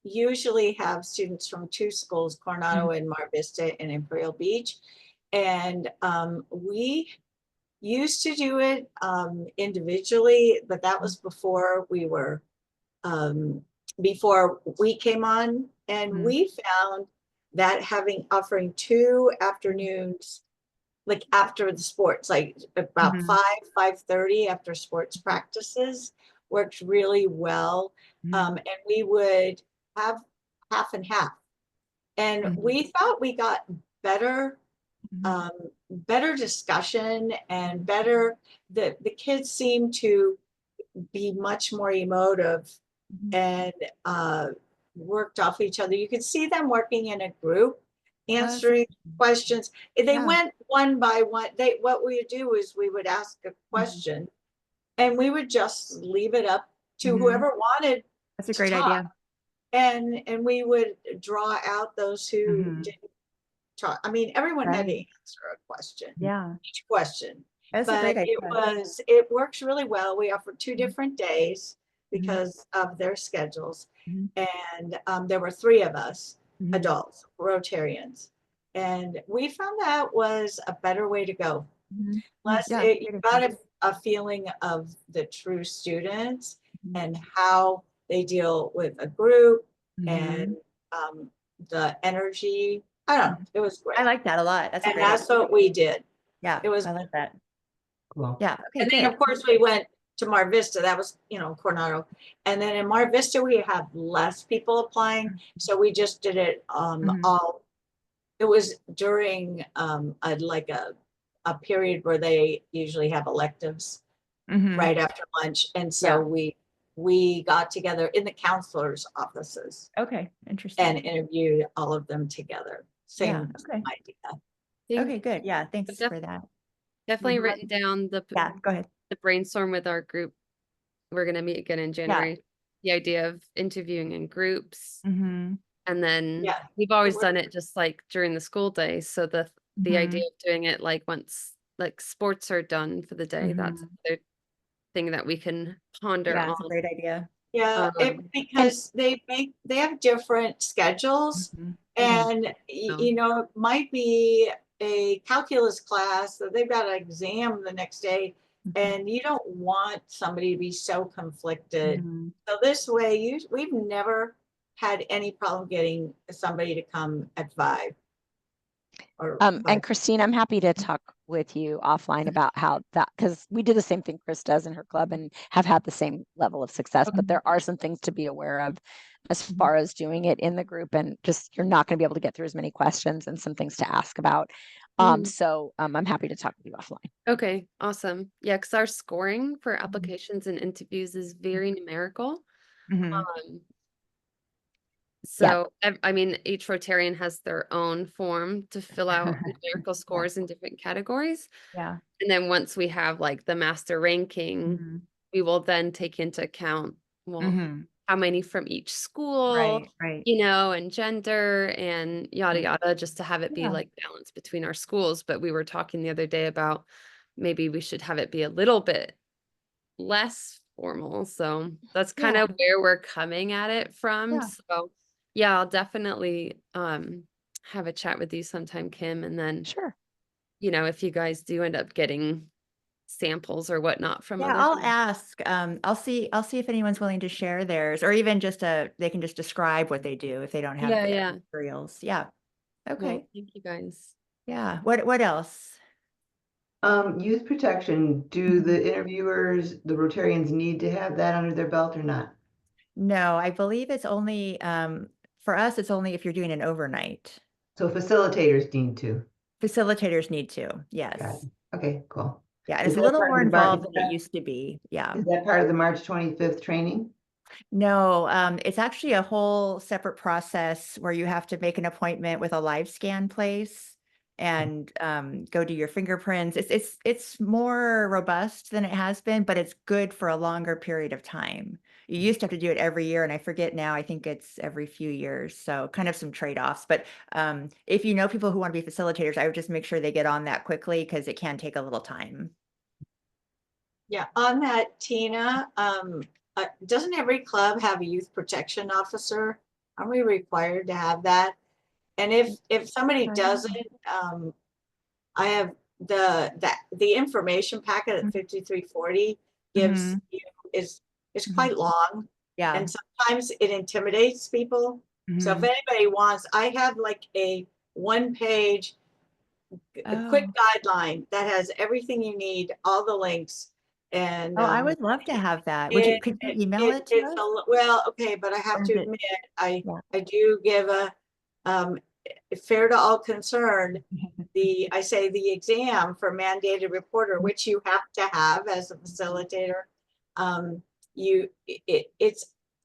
usually have students from 2 schools, Coronado and Mar Vista and Imperial Beach. And we used to do it individually, but that was before before we came on. And Mhm. we found that offering 2 afternoons, like after the sports, like about Mhm. 5:30 after sports practices, worked really well. Mhm. And we would have half and half. And Mhm. we thought we got better, Mhm. better discussion and better, the kids seemed to be much more emotive Mhm. and worked off each other. You could see them working in a group, That's answering questions. They Yeah. went one by one. What we would do is we would ask a question and we would just leave it up to Mhm. whoever wanted That's a to great talk. idea. And we would draw out those who Mhm. didn't talk. I mean, everyone had to Right. answer a question, Yeah. each question. That's a But great idea. it works really well. We offered 2 Mhm. different days Mhm. because of their schedules. Mhm. And there were 3 of us, Mhm. adults, Rotarians. And we found that was a better way to go. Mhm. Less, Yeah. you Great got idea. a feeling of the true students Mhm. and how they deal with a group and Mhm. the energy. I don't know. It was I great. like that a lot. That's a And great idea. that's what we did. Yeah, It was, I like that. Cool. Yeah. Okay, and then good. of course we went to Mar Vista. That was, Coronado. And then in Mar Vista, we have less people applying. So we just did it Mhm. all. It was during a period where they usually have electives Mhm. right after lunch. And Yeah. so we got together in the counselors' offices Okay, interesting. and interviewed all of them together. Yeah, Same okay. idea. Think Okay, good. Yeah, thanks def- for that. definitely you want- written down Yeah, go ahead. the brainstorm with our group. We're gonna meet again in January. The idea of interviewing in groups. Mhm. And then Yeah. we've always worked. done it just like during the school day. So the Mhm. idea of doing it like once like sports are done for the day, that's Mhm. another thing that we can ponder Yeah, it's a on. great idea. Yeah, Um, because they have different schedules Mhm. and Oh. it might be a calculus class that they've got an exam the next day Mhm. and you don't want somebody to be so conflicted. Mhm. So this way we've never had any problem getting somebody to come at 5 or And 5. Christine, I'm happy to talk with you offline about how that, because we do the same thing Chris does in her club and have had the same level of success, but there are some things to be aware of as far as doing it in the group, and just you're not going to be able to get through as many questions and some things to ask about. So I'm happy to talk with you offline. Okay, awesome. Yeah, because our scoring for applications and interviews is very numerical. Mhm. So, I mean, each Rotarian has their own form to fill out numerical scores in different categories. Yeah. And then once we have like the master ranking, Mhm. we will then take into account, well, Mhm. how many from each school, Right, right. and gender and yada, Right. yada, just to have it be Yeah. like balanced between our schools. But we were talking the other day about maybe we should have it be a little bit less formal. So that's kind Yeah. of where we're coming at it from. Yeah. So yeah, I'll definitely have a chat with you sometime, Kim. And then, Sure. if you guys do end up getting samples or whatnot from Yeah, other I'll people. ask. I'll see if anyone's willing to share theirs, or even just they can just describe what they do if they don't have Yeah, the yeah. materials. Yeah. Cool. Okay. Thank you guys. Yeah. What else? Youth protection, do Mhm. the interviewers, the Rotarians need to have that under their belt or not? No, I believe it's only for us, it's only if you're doing an overnight. So facilitators need to. Facilitators need to. Got Yes. it. Okay, cool. Yeah, and Is it's a that little part more of the Mar- involved than it used to be. Yeah. Is that part of the March 25th training? No, it's actually a whole separate process where you have to make an appointment with a live scan place and go do your fingerprints. It's more robust than it has been, but it's good for a longer period of time. You used to have to do it every year, and I forget now. I think it's every few years. So kind of some trade-offs. But if you know people who want to be facilitators, I would just make sure they get on that quickly because it can take a little time. Yeah, on that, Tina, doesn't every club have a youth protection officer? Aren't we required to have that? And if somebody doesn't, I have the information packet at 5340 gives Mhm. you is Mhm. quite long, Yeah. and sometimes it intimidates people. So if Mhm. anybody wants, I have like a 1-page a quick Oh. guideline that has everything you need, all the links. And Oh, I would love to have that. Would you, could you email it to it's us? well, okay, but I have Or is to it- admit, I Yeah. do give a fair to all concerned, I say the exam for mandated reporter, which you have to have as a facilitator.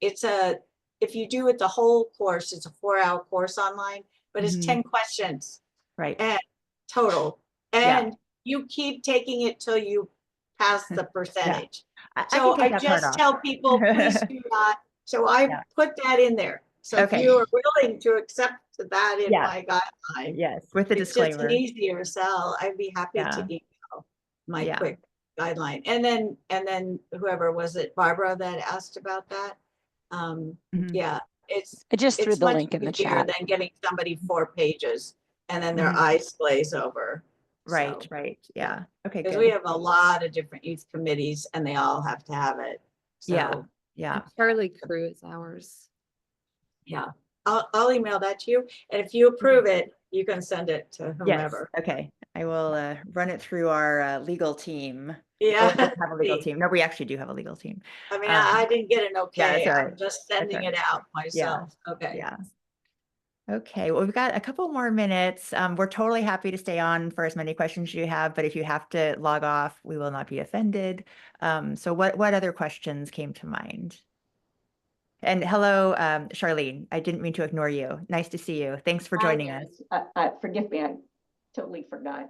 It's a, if you do it the whole course, it's a 4-hour course online, but it's Mhm. 10 questions Right. and total. Yeah. And you keep taking it till you pass the percentage. I So can take I that part just off. tell people, please do not. So I Yeah. put that in there. So if Okay. you are willing to accept that in Yeah. my guideline, Yes, with the it's just disclaimer. an easier sell. I'd be happy Yeah. to email my Yeah. quick guideline. And then whoever was it, Barbara, that asked about that. Mhm. Yeah, I just threw it's the much link in the easier chat. than getting somebody 4 pages and then their Mhm. eyes glaze over. Right, So, right. Yeah. Okay, because we good. have a lot of different youth committees and they all have to have it. Yeah. So Yeah. Charlie Crew is ours. yeah, I'll email that to you. And if you approve it, you can send it to Yes. whomever. Okay. I will run it through our legal team. Yeah. Or we don't have a legal team. No, we actually do have a legal team. I mean, I didn't get an yeah, that's okay. all I'm right. just That's sending all it out myself. Okay. Yeah. Okay, well, we've got a couple more minutes. We're totally happy to stay on for as many questions you have, but if you have to log off, we will not be offended. So what other questions came to mind? And hello, Charlene. I didn't mean to ignore you. Nice to see you. Thanks for joining us. Forgive me, I totally forgot.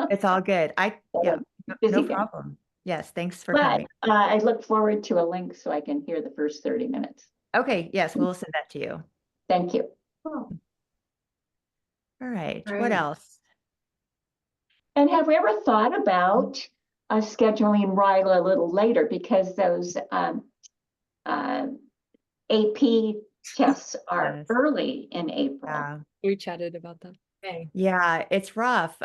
It's all good. Yeah, Busy no day. problem. Yes, thanks for But coming. I look forward to a link so I can hear the first 30 minutes. Okay, yes, we'll send that to you. Thank you. All right, All what right. else? And have we ever thought about scheduling Ryla a little later, because those AP tests are Yes. early in April? Yeah. We chatted about that. Okay. Yeah, it's rough.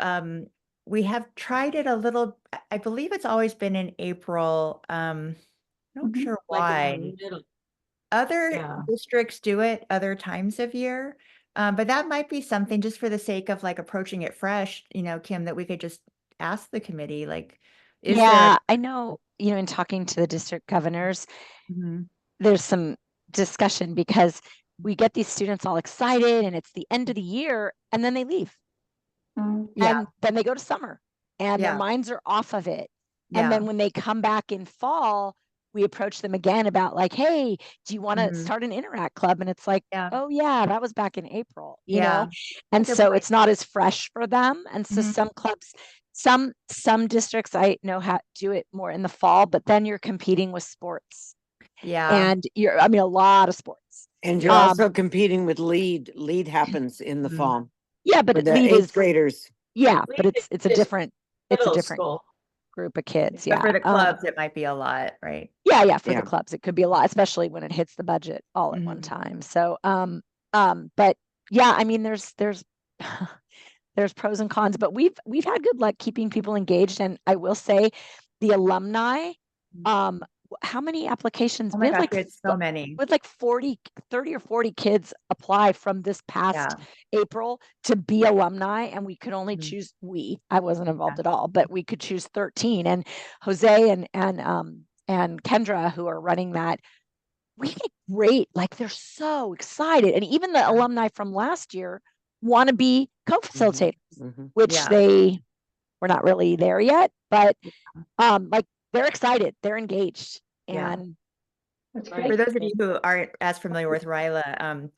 We have tried it a little. I believe it's always been in April. Not Mhm. sure Like why. in the middle. Other Yeah. districts do it other times of year. But that might be something just for the sake of like approaching it fresh, Kim, that we could just ask the committee, like, is Yeah, I know, in talking to the district governors, Mhm. there's some discussion because we get these students all excited and it's the end of the year and then they leave. Mm. Yeah. And then they go to summer and their Yeah. minds are off of it. Yeah. And then when they come back in fall, we approach them again about like, hey, do you want to Mhm. start an Interact club? And it's like, Yeah. oh yeah, that was back in April, Yeah. And Good so point. it's not as fresh for them. And so Mhm. some clubs, some districts I know how to do it more in the fall, but then you're competing with sports. Yeah. And a lot of sports. And you're also competing with lead. Lead happens in the Mhm. fall. Yeah, but For the lead 8th is graders. yeah, but Lead it's a is different Middle school. group of kids. But Yeah. for the clubs, it might be a lot, right? Yeah, for Yeah. the clubs, it could be a lot, especially when it hits the budget all at one Mhm. time. So, but yeah, I mean, there's there's pros and cons, but we've had good luck keeping people engaged. And I will say, the alumni, how many applications? Oh We my had gosh, like we had so many. with like 30 or 40 kids apply from this past April to be alumni, and we could only Mhm. choose I wasn't involved at all, but we could choose 13. And Jose and Kendra, who are running that, we get great, like they're so excited. And even the alumni from last year want to be co-facilitators, Mhm. which Yeah. they were not really there yet, but like they're excited, they're engaged. Yeah. And That's Right. For great. those of you who aren't as familiar with Ryla,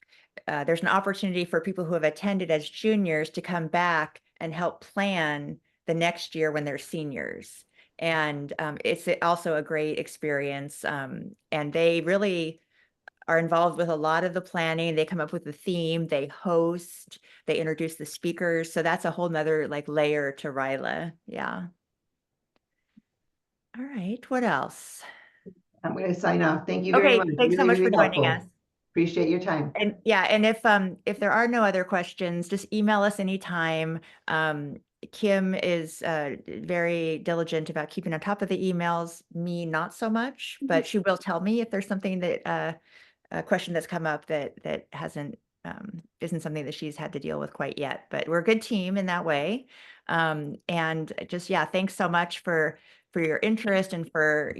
there's an opportunity for people who have attended as juniors to come back and help plan the next year when they're seniors. And it's also a great experience. And they really are involved with a lot of the planning. They come up with the theme, they host, they introduce the speakers. So that's a whole nother like layer to Ryla. Yeah. All right, what else? I'm going to sign off. Thank you very Okay, much. thanks so Really, much for really joining helpful. us. Appreciate your time. And yeah, and if there are no other questions, just email us anytime. Kim is very diligent about keeping on top of the emails, me not so much, but she will tell me if there's something that a question that's come up that hasn't isn't something that she's had to deal with quite yet, but we're a good team in that way. And just, yeah, thanks so much for your interest and for,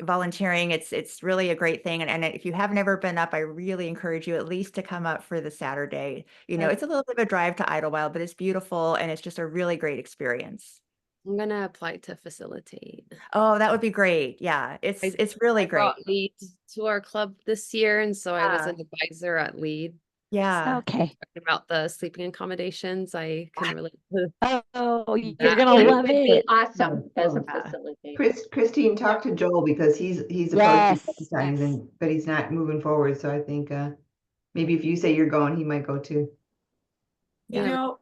volunteering. It's really a great thing. And if you have never been up, I really encourage you at least to come up for the Saturday. It's a little bit of a drive to Idlewild, but it's beautiful and it's just a really great experience. I'm gonna apply to facilitate. Oh, that would be great. Yeah, it's really I great. brought LEAD to our club this year, and so I was Yeah. an advisor at LEAD. Yeah. Okay. Talking about the sleeping accommodations, I can relate to Oh, you're that. gonna It love would be it. awesome as a Yeah. facilitator. Christine, talk to Joel because he's approached me Yes. a couple times but he's not moving forward. So I think maybe if you say you're going, he might go too. You Yeah. know,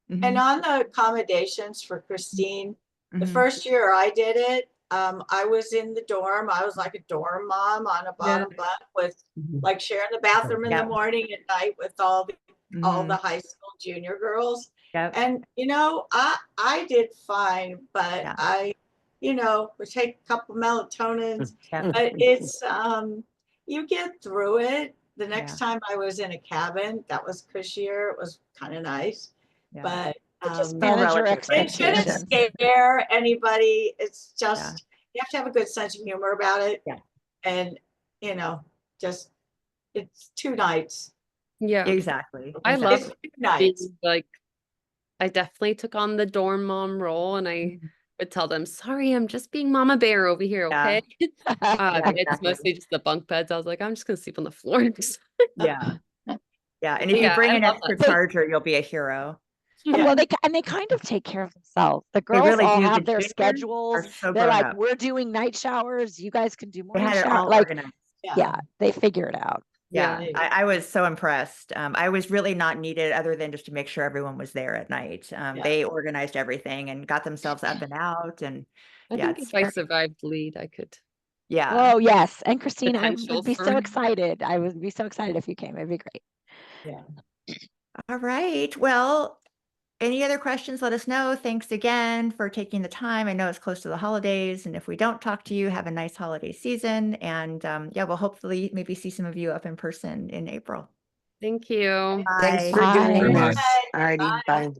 Mhm. and on the accommodations for Christine, the Mhm. first year I did it, I was in the dorm. I was like a dorm mom on a bottom bunk with like sharing the bathroom in Yep. the morning and night with all the Mhm. high school junior girls. Yep. And I did fine, but Yeah. I would take a couple melatonins, Yep. but it's you get through it. The next Yeah. time I was in a cabin, that was cushier. It was kind of nice, Yeah. but Just all manage your relative, right? it shouldn't expectations. scare anybody. It's Yeah. just you have to have a good sense of humor about it. Yeah. And just it's 2 nights. Yeah, Exactly. I love It's 2 being nights. like, I definitely took on the dorm mom role, and I would tell them, "Sorry, I'm just being Mama Bear over here, Yeah. okay?" Yeah, It's exactly. mostly just the bunk beds. I was like, I'm just gonna sleep on the floor. Yeah. Yeah. And if you Yeah, bring I an love extra that. charger, you'll be a hero. Yeah. Well, they kind of take care of themselves. The They girls really all do. have The their juniors schedules. are so They're grown like, up. we're doing night showers. You guys can do They morning had it shower. all Like, organized. yeah, they figure it out. Yeah. they do. I was so impressed. I was really not needed other than just to make sure everyone was there at night. They organized everything and got themselves up and out. And I yeah, think it's if I survived LEAD, I could. yeah. Oh, yes. And Christine, I Potential would be so for- excited. I would be so excited if you came. It'd be great. Yeah. All right. Well, any other questions, let us know. Thanks again for taking the time. I know it's close to the holidays, and if we don't talk to you, have a nice holiday season. And yeah, we'll hopefully maybe see some of you up in person in April. Thank you. Thanks Bye. for Bye. doing Very this. much. Alrighty, bye.